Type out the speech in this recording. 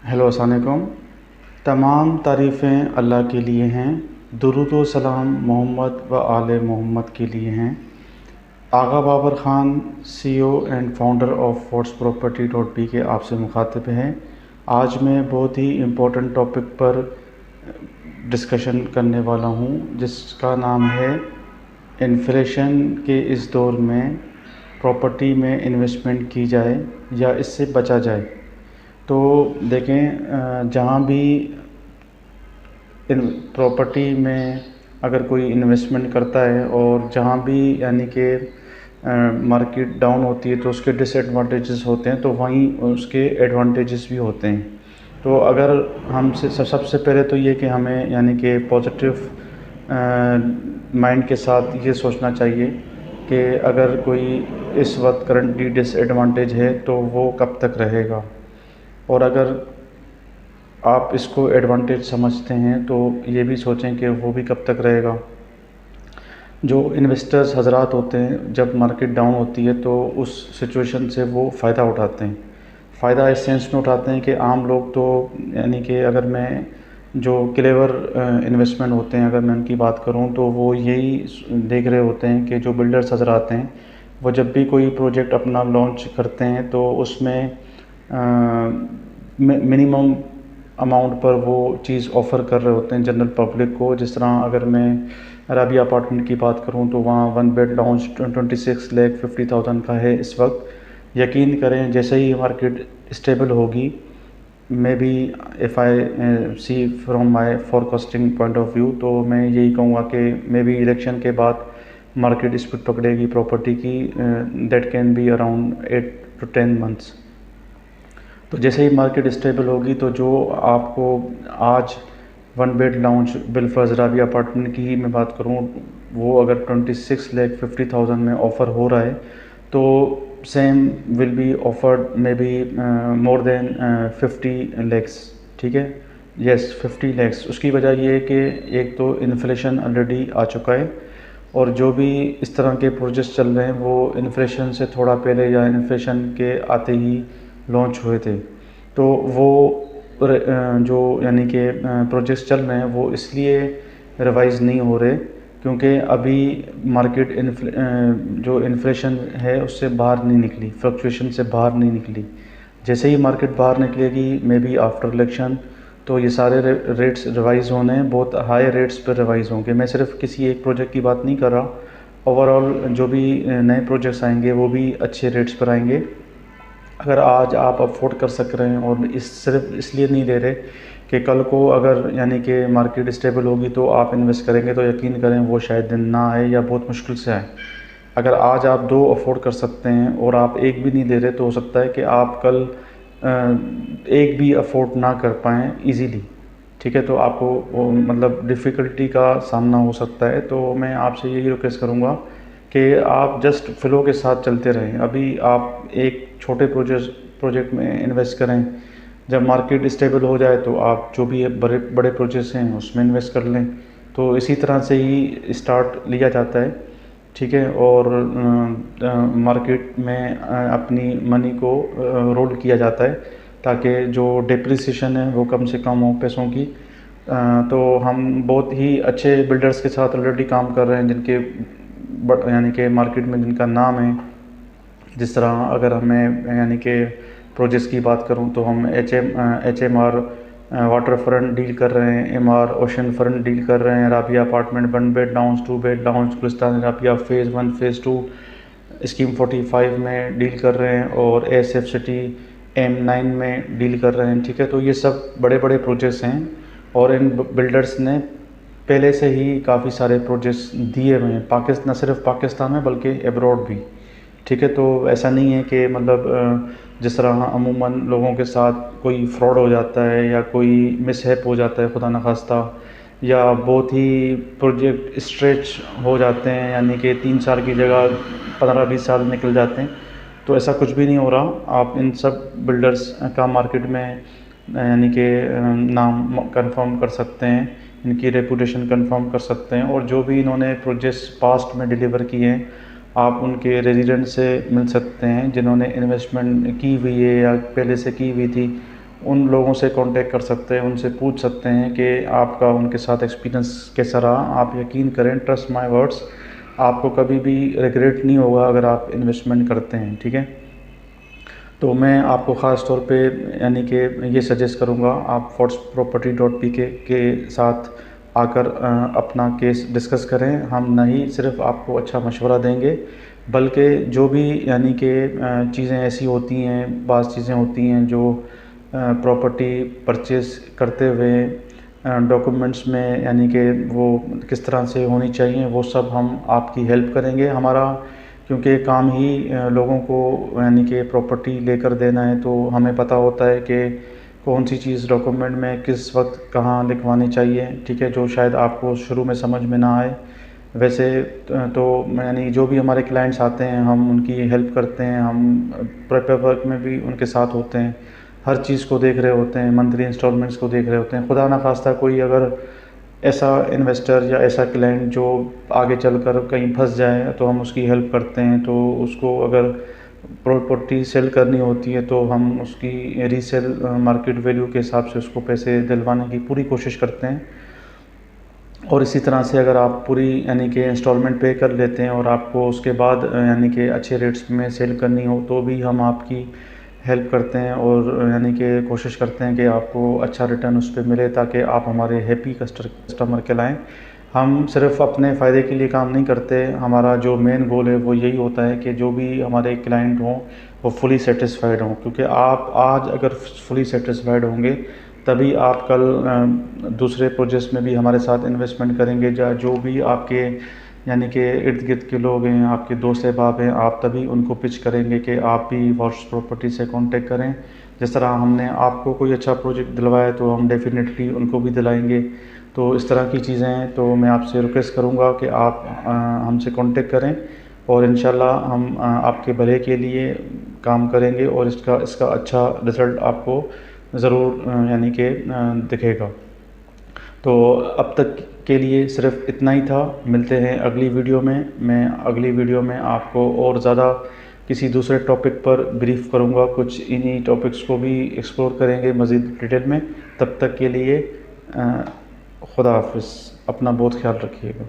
Hello अस्सलाम वालेकुम। तमाम तारीफ़ें अल्लाह के लिए हैं। दुरूद व सलाम मोहम्मद व आले मोहम्मद के लिए हैं। Agha Babar Khan CEO and founder of forts property .pk आपसे मुखातिब हैं। आज मैं बहुत ही इम्पोर्टेंट टॉपिक पर डिस्कशन करने वाला हूँ, जिसका नाम है इन्फ्लेशन के इस दौर में प्रॉपर्टी में इन्वेस्टमेंट की जाए या इससे बचा जाए। तो देखें, जहाँ भी इन प्रॉपर्टी में अगर कोई इन्वेस्टमेंट करता है और जहाँ भी यानी कि मार्केट डाउन होती है तो उसके डिसएडवांटेजेस होते हैं, तो वहीं उसके एडवांटेजेस भी होते हैं। तो अगर हम सबसे पहले तो ये कि हमें यानी कि पॉजिटिव माइंड के साथ ये सोचना चाहिए कि अगर कोई इस वक्त करंटली डिसएडवांटेज है तो वो कब तक रहेगा, और अगर आप इसको एडवांटेज समझते हैं तो ये भी सोचें कि वो भी कब तक रहेगा। जो इन्वेस्टर्स हजरात होते हैं, जब मार्केट डाउन होती है तो उस सिचुएशन से वो फ़ायदा उठाते हैं। फ़ायदा इस सेंस में उठाते हैं कि आम लोग तो यानी कि अगर मैं जो क्लेवर इन्वेस्टमेंट होते हैं, अगर मैं उनकी बात करूं, तो वो यही देख रहे होते हैं कि जो बिल्डर्स हजरात हैं वो जब भी कोई प्रोजेक्ट अपना लॉन्च करते हैं तो उसमें मिनिमम अमाउंट पर वो चीज़ ऑफ़र कर रहे होते हैं जनरल पब्लिक को। जिस तरह अगर मैं राबिया अपार्टमेंट की बात करूं तो वहाँ 1 बेड लॉन्च 26,50,000 का है इस वक्त। यकीन करें, जैसे ही मार्केट स्टेबल होगी, maybe if I see from my forecasting point of view, तो मैं यही कहूँगा कि मे बी इलेक्शन के बाद मार्केट स्पीड पकड़ेगी प्रॉपर्टी की। That can be around 8 to 10 months। तो जैसे ही मार्केट स्टेबल होगी तो जो आपको आज 1 बेड लॉन्च बिलफर्ज राबिया अपार्टमेंट की ही मैं बात करूं, वो अगर 26,50,000 में ऑफ़र हो रहा है तो same will be offered may be more than 50 lakhs. ठीक है, यस 50 लैक्स। उसकी वजह ये है कि एक तो इन्फ्लेशन ऑलरेडी आ चुका है, और जो भी इस तरह के प्रोजेक्ट्स चल रहे हैं वो इन्फ्लेशन से थोड़ा पहले या इन्फ्लेशन के आते ही लॉन्च हुए थे। तो वो जो यानी कि प्रोजेक्ट्स चल रहे हैं वो इसलिए रिवाइज़ नहीं हो रहे क्योंकि अभी मार्केट जो इन्फ्लेशन है उससे बाहर नहीं निकली, फ्लक्चुएशन से बाहर नहीं निकली। जैसे ही मार्केट बाहर निकलेगी, मे बी आफ्टर इलेक्शन, तो ये सारे रेट्स रिवाइज़ होने हैं, बहुत हाई रेट्स पर रिवाइज़ होंगे। मैं सिर्फ किसी एक प्रोजेक्ट की बात नहीं कर रहा, ओवरऑल जो भी नए प्रोजेक्ट्स आएंगे वो भी अच्छे रेट्स पर आएंगे। अगर आज आप अफोर्ड कर सक रहे हैं, और इस सिर्फ इसलिए नहीं ले रहे कि कल को अगर यानी कि मार्केट स्टेबल होगी तो आप इन्वेस्ट करेंगे, तो यकीन करें वो शायद दिन ना आए या बहुत मुश्किल से आए। अगर आज आप 2 अफोर्ड कर सकते हैं और आप एक भी नहीं ले रहे, तो हो सकता है कि आप कल एक भी अफोर्ड ना कर पाएँ ईज़िली। ठीक है, तो आपको मतलब डिफ़िकल्टी का सामना हो सकता है। तो मैं आपसे यही रिक्वेस्ट करूँगा कि आप जस्ट फ़्लो के साथ चलते रहें। अभी आप एक छोटे प्रोजेक्ट में इन्वेस्ट करें, जब मार्केट स्टेबल हो जाए तो आप जो भी बड़े बड़े प्रोजेक्ट्स हैं उसमें इन्वेस्ट कर लें। तो इसी तरह से ही स्टार्ट लिया जाता है। ठीक है, और मार्केट में अपनी मनी को रोल किया जाता है ताकि जो डेप्रिसिएशन है वो कम से कम हो पैसों की। तो हम बहुत ही अच्छे बिल्डर्स के साथ ऑलरेडी काम कर रहे हैं जिनके यानी कि मार्केट में जिनका नाम है। जिस तरह अगर हमें यानी कि प्रोजेक्ट्स की बात करूं तो हम HMR वाटर फ्रंट डील कर रहे हैं, MR ओशन फ्रंट डील कर रहे हैं, Rabia apartment 1 bed lounge 2 bed lounge Gulistan Rabia phase 1 phase 2 scheme 45 में डील कर रहे हैं, और SF सिटी M9 में डील कर रहे हैं। ठीक है, तो ये सब बड़े बड़े प्रोजेक्ट्स हैं, और इन बिल्डर्स ने पहले से ही काफ़ी सारे प्रोजेक्ट्स दिए हुए हैं, पाकिस्तान, न सिर्फ पाकिस्तान में बल्कि अब्रॉड भी। ठीक है, तो ऐसा नहीं है कि मतलब जिस तरह अमूमन लोगों के साथ कोई फ्रॉड हो जाता है या कोई मिसहैप हो जाता है खुदा न खास्ता, या बहुत ही प्रोजेक्ट स्ट्रेच हो जाते हैं, यानी कि 3 साल की जगह 15-20 साल निकल जाते हैं। तो ऐसा कुछ भी नहीं हो रहा। आप इन सब बिल्डर्स का मार्केट में यानी कि नाम कंफर्म कर सकते हैं, इनकी रेपुटेशन कंफर्म कर सकते हैं, और जो भी इन्होंने प्रोजेक्ट्स पास्ट में डिलीवर किए हैं आप उनके रेजिडेंट से मिल सकते हैं जिन्होंने इन्वेस्टमेंट की हुई है या पहले से की हुई थी। उन लोगों से कांटेक्ट कर सकते हैं, उनसे पूछ सकते हैं कि आपका उनके साथ एक्सपीरियंस कैसा रहा। आप यकीन करें, ट्रस्ट माय वर्ड्स, आपको कभी भी रिग्रेट नहीं होगा अगर आप इन्वेस्टमेंट करते हैं, ठीक है। तो मैं आपको ख़ास तौर पे यानी कि ये सजेस्ट करूँगा, आप fortsproperty.pk के साथ आकर अपना केस डिस्कस करें। हम नहीं सिर्फ आपको अच्छा मशवरा देंगे, बल्कि जो भी यानी कि चीज़ें ऐसी होती हैं, बाज़ चीज़ें होती हैं जो प्रॉपर्टी परचेज़ करते हुए डॉक्यूमेंट्स में यानी कि वो किस तरह से होनी चाहिए, वो सब हम आपकी हेल्प करेंगे। हमारा क्योंकि काम ही लोगों को यानी कि प्रॉपर्टी लेकर देना है, तो हमें पता होता है कि कौन सी चीज़ डॉक्यूमेंट में किस वक्त कहाँ लिखवानी चाहिए, ठीक है, जो शायद आपको शुरू में समझ में ना आए। वैसे तो यानी जो भी हमारे क्लाइंट्स आते हैं, हम उनकी हेल्प करते हैं, हम पेपर वर्क में भी उनके साथ होते हैं, हर चीज़ को देख रहे होते हैं, मंथली इंस्टॉलमेंट्स को देख रहे होते हैं। खुदा ना खास्ता कोई अगर ऐसा इन्वेस्टर या ऐसा क्लाइंट जो आगे चलकर कहीं फंस जाए, तो हम उसकी हेल्प करते हैं। तो उसको अगर प्रॉपर्टी सेल करनी होती है, तो हम उसकी रीसेल मार्केट वैल्यू के हिसाब से उसको पैसे दिलवाने की पूरी कोशिश करते हैं। और इसी तरह से अगर आप पूरी यानी कि इंस्टॉलमेंट पे कर लेते हैं और आपको उसके बाद यानी कि अच्छे रेट्स में सेल करनी हो, तो भी हम आपकी हेल्प करते हैं और यानी कि कोशिश करते हैं कि आपको अच्छा रिटर्न उस पे मिले, ताकि आप हमारे हैप्पी कस्टमर कहलाएं। हम सिर्फ अपने फ़ायदे के लिए काम नहीं करते, हमारा जो मेन गोल है वो यही होता है कि जो भी हमारे क्लाइंट हों वो फुली सेटिस्फाइड हों, क्योंकि आप आज अगर फुली सेटिस्फाइड होंगे, तभी आप कल दूसरे प्रोजेक्ट्स में भी हमारे साथ इन्वेस्टमेंट करेंगे। जो भी आपके यानी कि इर्द गिर्द के लोग हैं, आपके दोस्त अहबाब हैं, आप तभी उनको पिच करेंगे कि आप भी फॉर्ट्स प्रॉपर्टी से कांटेक्ट करें। जिस तरह हमने आपको कोई अच्छा प्रोजेक्ट दिलवाया, तो हम डेफिनेटली उनको भी दिलाएंगे। तो इस तरह की चीज़ें हैं। तो मैं आपसे रिक्वेस्ट करूँगा कि आप हमसे कांटेक्ट करें, और इंशाल्लाह हम आपके भले के लिए काम करेंगे, और इसका अच्छा रिज़ल्ट आपको ज़रूर यानी कि दिखेगा। तो अब तक के लिए सिर्फ इतना ही था। मिलते हैं अगली वीडियो में। मैं अगली वीडियो में आपको और ज़्यादा किसी दूसरे टॉपिक पर ब्रीफ करूँगा, कुछ इन्हीं टॉपिक्स को भी एक्सप्लोर करेंगे मज़ीद डिटेल में। तब तक के लिए खुदा हाफ़िज़, अपना बहुत ख्याल रखिएगा।